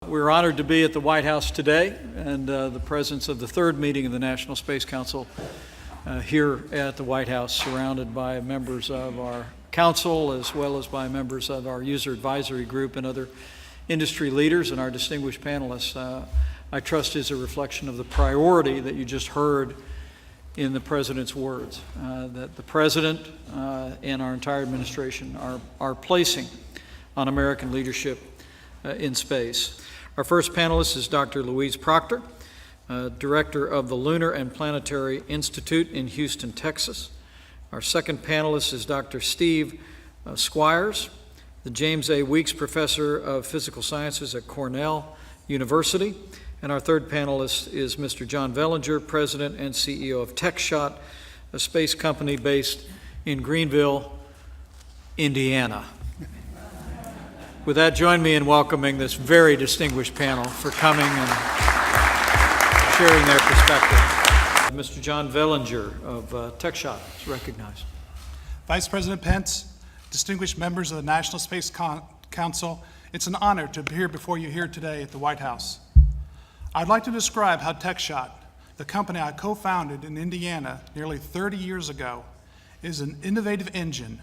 We're honored to be at the White House today and the presence of the third meeting of the National Space Council here at the White House, surrounded by members of our council as well as by members of our user advisory group and other industry leaders and our distinguished panelists. I trust is a reflection of the priority that you just heard in the President's words, that the President and our entire administration are placing on American leadership in space. Our first panelist is Dr. Louise Proctor, Director of the Lunar and Planetary Institute in Houston, Texas. Our second panelist is Dr. Steve Squires, the James A. Weeks Professor of Physical Sciences at Cornell University. And our third panelist is Mr. John Vellinger, President and CEO of Techshot, a space company based in Greenville, Indiana. With that, join me in welcoming this very distinguished panel for coming and sharing their perspective. Mr. John Vellinger of Techshot is recognized. Vice President Pence, distinguished members of the National Space Council, it's an honor to be here before you here today at the White House. I'd like to describe how Techshot, the company I co-founded in Indiana nearly 30 years ago, is an innovative engine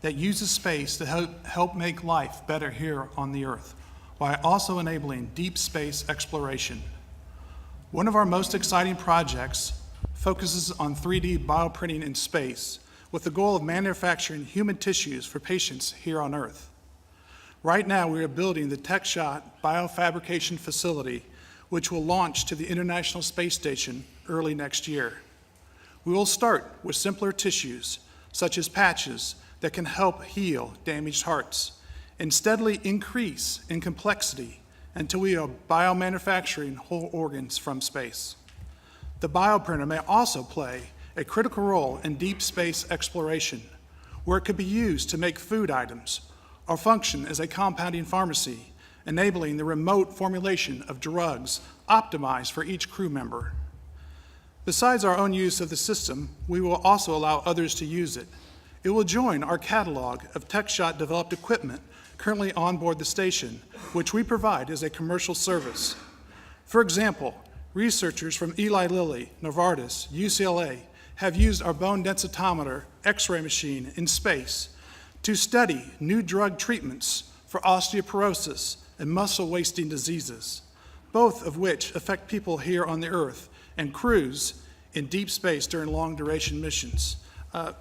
that uses space to help make life better here on the Earth, while also enabling deep space exploration. One of our most exciting projects focuses on 3D bioprinting in space, with the goal of manufacturing human tissues for patients here on Earth. Right now, we are building the Techshot biofabrication facility, which will launch to the International Space Station early next year. We will start with simpler tissues, such as patches, that can help heal damaged hearts and steadily increase in complexity until we are biomanufacturing whole organs from space. The bioprinter may also play a critical role in deep space exploration, where it could be used to make food items or function as a compounding pharmacy, enabling the remote formulation of drugs optimized for each crew member. Besides our own use of the system, we will also allow others to use it. It will join our catalog of Techshot-developed equipment currently on board the station, which we provide as a commercial service. For example, researchers from Eli Lilly, Novartis, UCLA have used our bone densitometer X-ray machine in space to study new drug treatments for osteoporosis and muscle-wasting diseases, both of which affect people here on the Earth and crews in deep space during long-duration missions.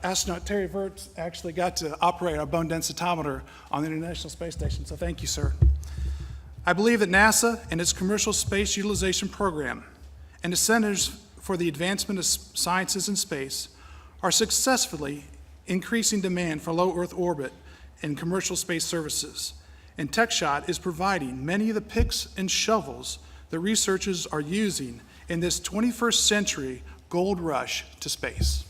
Astronaut Terry Virts actually got to operate our bone densitometer on the International Space Station, so thank you, sir. I believe that NASA and its Commercial Space Utilization Program and the Centers for the Advancement of Sciences in Space are successfully increasing demand for low Earth orbit and commercial space services. And Techshot is providing many of the picks and shovels that researchers are using in this 21st century gold rush to space.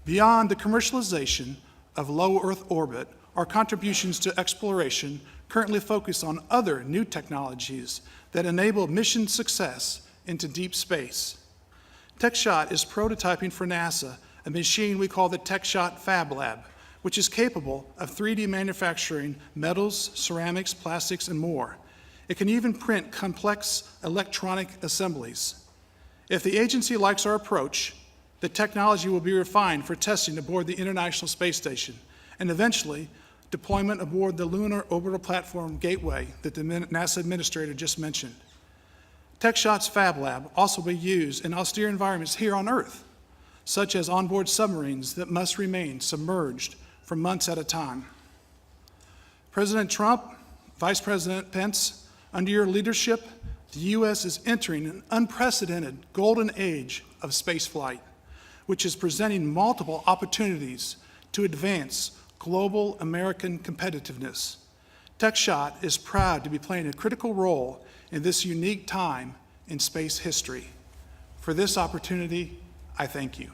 Beyond the commercialization of low Earth orbit, our contributions to exploration currently focus on other new technologies that enable mission success into deep space. Techshot is prototyping for NASA a machine we call the Techshot Fab Lab, which is capable of 3D manufacturing metals, ceramics, plastics, and more. It can even print complex electronic assemblies. If the agency likes our approach, the technology will be refined for testing aboard the International Space Station and eventually deployment aboard the Lunar Orbital Platform Gateway that the NASA administrator just mentioned. Techshot's Fab Lab also will be used in austere environments here on Earth, such as onboard submarines that must remain submerged for months at a time. President Trump, Vice President Pence, under your leadership, the U.S. is entering an unprecedented golden age of spaceflight, which is presenting multiple opportunities to advance global American competitiveness. Techshot is proud to be playing a critical role in this unique time in space history. For this opportunity, I thank you.